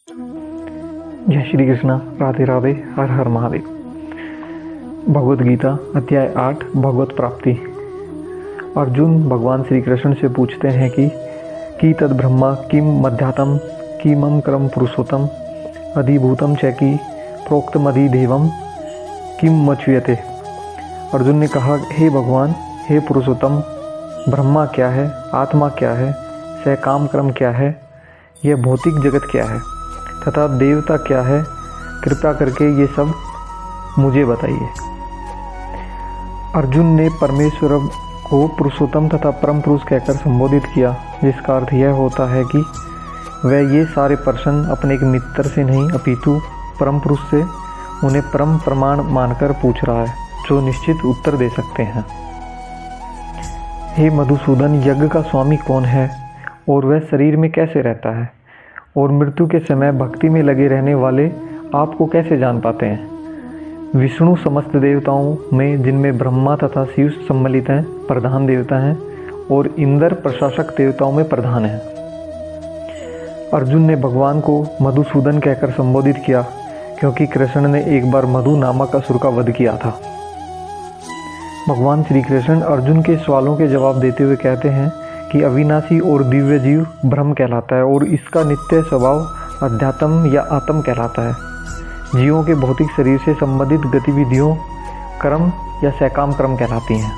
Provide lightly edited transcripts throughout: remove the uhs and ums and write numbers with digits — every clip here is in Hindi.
जय श्री कृष्ण, राधे राधे, हर हर महादेव। भगवद गीता अध्याय 8 भगवत प्राप्ति। अर्जुन भगवान श्री कृष्ण से पूछते हैं कि तद ब्रह्मा किम मध्यातम किमम क्रम पुरुषोत्तम अधिभूतम चैकी प्रोक्तम अधिदेवम किम मच्युयते। अर्जुन ने कहा, हे भगवान, हे पुरुषोत्तम, ब्रह्मा क्या है, आत्मा क्या है, सह काम क्रम क्या है, यह भौतिक जगत क्या है तथा देवता क्या है, कृपया करके ये सब मुझे बताइए। अर्जुन ने परमेश्वर को पुरुषोत्तम तथा परम पुरुष कहकर संबोधित किया, जिसका अर्थ यह होता है कि वह ये सारे प्रश्न अपने एक मित्र से नहीं अपितु परम पुरुष से उन्हें परम प्रमाण मानकर पूछ रहा है, जो निश्चित उत्तर दे सकते हैं। हे मधुसूदन, यज्ञ का स्वामी कौन है और वह शरीर में कैसे रहता है और मृत्यु के समय भक्ति में लगे रहने वाले आपको कैसे जान पाते हैं। विष्णु समस्त देवताओं में, जिनमें ब्रह्मा तथा शिव सम्मिलित हैं, प्रधान देवता हैं और इंद्र प्रशासक देवताओं में प्रधान हैं। अर्जुन ने भगवान को मधुसूदन कहकर संबोधित किया, क्योंकि कृष्ण ने एक बार मधु नामक असुर का वध किया था। भगवान श्री कृष्ण अर्जुन के सवालों के जवाब देते हुए कहते हैं कि अविनाशी और दिव्य जीव ब्रह्म कहलाता है और इसका नित्य स्वभाव अध्यात्म या आत्म कहलाता है। जीवों के भौतिक शरीर से संबंधित गतिविधियों कर्म या सकाम क्रम कहलाती हैं।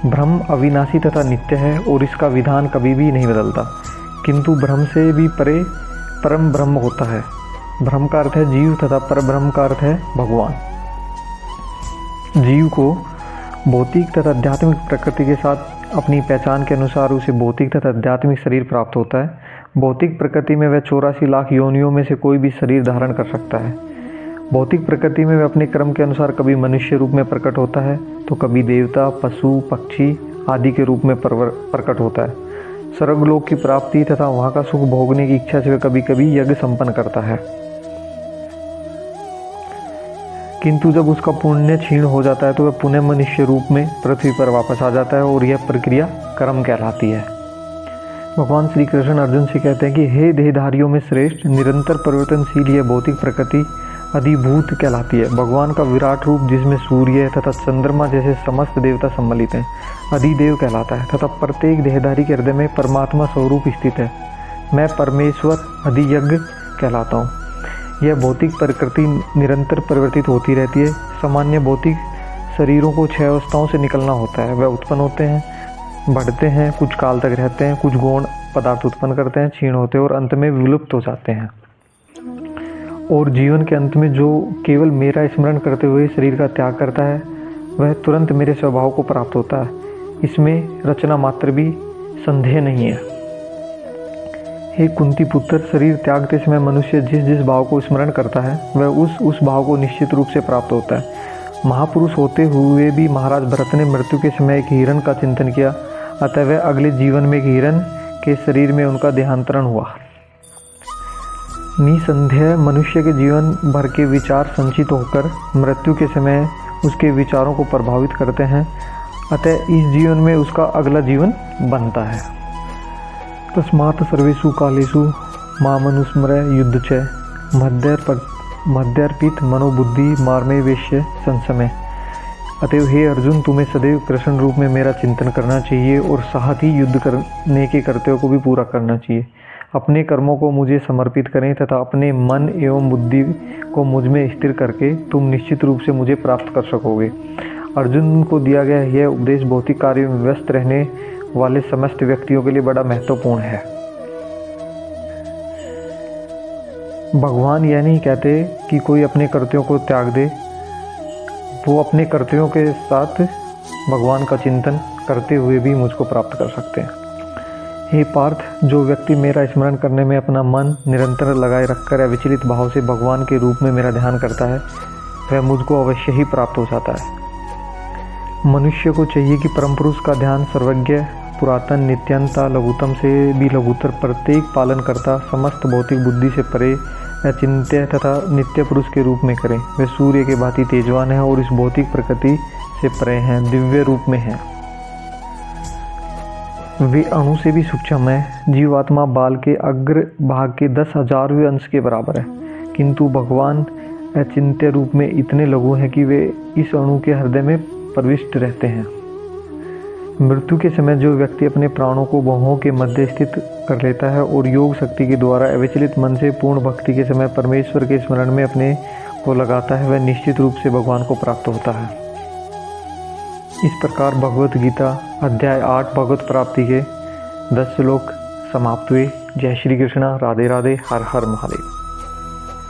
ब्रह्म अविनाशी तथा नित्य है और इसका विधान कभी भी नहीं बदलता, किंतु ब्रह्म से भी परे परम ब्रह्म होता है। ब्रह्म का अर्थ है जीव तथा पर ब्रह्म का अर्थ है भगवान। जीव को भौतिक तथा आध्यात्मिक प्रकृति के साथ अपनी पहचान के अनुसार उसे भौतिक तथा आध्यात्मिक शरीर प्राप्त होता है। भौतिक प्रकृति में वह 84 लाख योनियों में से कोई भी शरीर धारण कर सकता है। भौतिक प्रकृति में वह अपने कर्म के अनुसार कभी मनुष्य रूप में प्रकट होता है तो कभी देवता, पशु, पक्षी आदि के रूप में प्रकट होता है। स्वर्गलोक की प्राप्ति तथा वहाँ का सुख भोगने की इच्छा से वह कभी कभी यज्ञ संपन्न करता है, किंतु जब उसका पुण्य क्षीण हो जाता है तो वह पुनः मनुष्य रूप में पृथ्वी पर वापस आ जाता है और यह प्रक्रिया कर्म कहलाती है। भगवान श्री कृष्ण अर्जुन से कहते हैं कि हे देहधारियों में श्रेष्ठ, निरंतर परिवर्तनशील यह भौतिक प्रकृति अधिभूत कहलाती है। भगवान का विराट रूप, जिसमें सूर्य तथा चंद्रमा जैसे समस्त देवता सम्मिलित हैं, अधिदेव कहलाता है तथा प्रत्येक देहधारी के हृदय में परमात्मा स्वरूप स्थित है। मैं परमेश्वर अधियज्ञ कहलाता हूँ। यह भौतिक प्रकृति निरंतर परिवर्तित होती रहती है। सामान्य भौतिक शरीरों को 6 अवस्थाओं से निकलना होता है। वह उत्पन्न होते हैं, बढ़ते हैं, कुछ काल तक रहते हैं, कुछ गौण पदार्थ उत्पन्न करते हैं, क्षीण होते हैं और अंत में विलुप्त हो जाते हैं। और जीवन के अंत में जो केवल मेरा स्मरण करते हुए शरीर का त्याग करता है, वह तुरंत मेरे स्वभाव को प्राप्त होता है। इसमें रचना मात्र भी संदेह नहीं है। हे कुंती पुत्र, शरीर त्यागते समय मनुष्य जिस जिस भाव को स्मरण करता है वह उस भाव को निश्चित रूप से प्राप्त होता है। महापुरुष होते हुए भी महाराज भरत ने मृत्यु के समय एक हिरण का चिंतन किया, अतः वह अगले जीवन में एक हिरण के शरीर में उनका देहांतरण हुआ। निसंदेह मनुष्य के जीवन भर के विचार संचित होकर मृत्यु के समय उसके विचारों को प्रभावित करते हैं, अतः इस जीवन में उसका अगला जीवन बनता है। तस्मात् सर्वेषु कालेषु मामनुस्मर युद्ध च मध्यर्पित मनोबुद्धि मार्मे वेश्य संसमय। अतएव हे अर्जुन, तुम्हें सदैव कृष्ण रूप में मेरा चिंतन करना चाहिए और साथ ही युद्ध करने के कर्तव्यों को भी पूरा करना चाहिए। अपने कर्मों को मुझे समर्पित करें तथा अपने मन एवं बुद्धि को मुझ में स्थिर करके तुम निश्चित रूप से मुझे प्राप्त कर सकोगे। अर्जुन को दिया गया यह उपदेश भौतिक कार्यों में व्यस्त रहने वाले समस्त व्यक्तियों के लिए बड़ा महत्वपूर्ण है। भगवान यह नहीं कहते कि कोई अपने कर्तव्यों को त्याग दे, वो अपने कर्तव्यों के साथ भगवान का चिंतन करते हुए भी मुझको प्राप्त कर सकते हैं। हे पार्थ, जो व्यक्ति मेरा स्मरण करने में अपना मन निरंतर लगाए रखकर अविचलित भाव से भगवान के रूप में मेरा ध्यान करता है, वह मुझको अवश्य ही प्राप्त हो जाता है। मनुष्य को चाहिए कि परम पुरुष का ध्यान सर्वज्ञ, पुरातन, नित्यंता, लघुतम से भी लघुतर, प्रत्येक पालन करता, समस्त भौतिक बुद्धि से परे, अचिंत्य तथा नित्य पुरुष के रूप में करें। वे सूर्य के भांति तेजवान हैं और इस भौतिक प्रकृति से परे हैं, दिव्य रूप में हैं। वे अणु से भी सूक्ष्म है। जीवात्मा बाल के अग्र भाग के 10,000वें अंश के बराबर है, किंतु भगवान अचिंत्य रूप में इतने लघु हैं कि वे इस अणु के हृदय में प्रविष्ट रहते हैं। मृत्यु के समय जो व्यक्ति अपने प्राणों को बाहों के मध्य स्थित कर लेता है और योग शक्ति के द्वारा अविचलित मन से पूर्ण भक्ति के समय परमेश्वर के स्मरण में अपने को लगाता है, वह निश्चित रूप से भगवान को प्राप्त होता है। इस प्रकार भगवत गीता अध्याय 8 भगवत प्राप्ति के 10 श्लोक समाप्त हुए। जय श्री कृष्णा। राधे राधे। हर हर महादेव।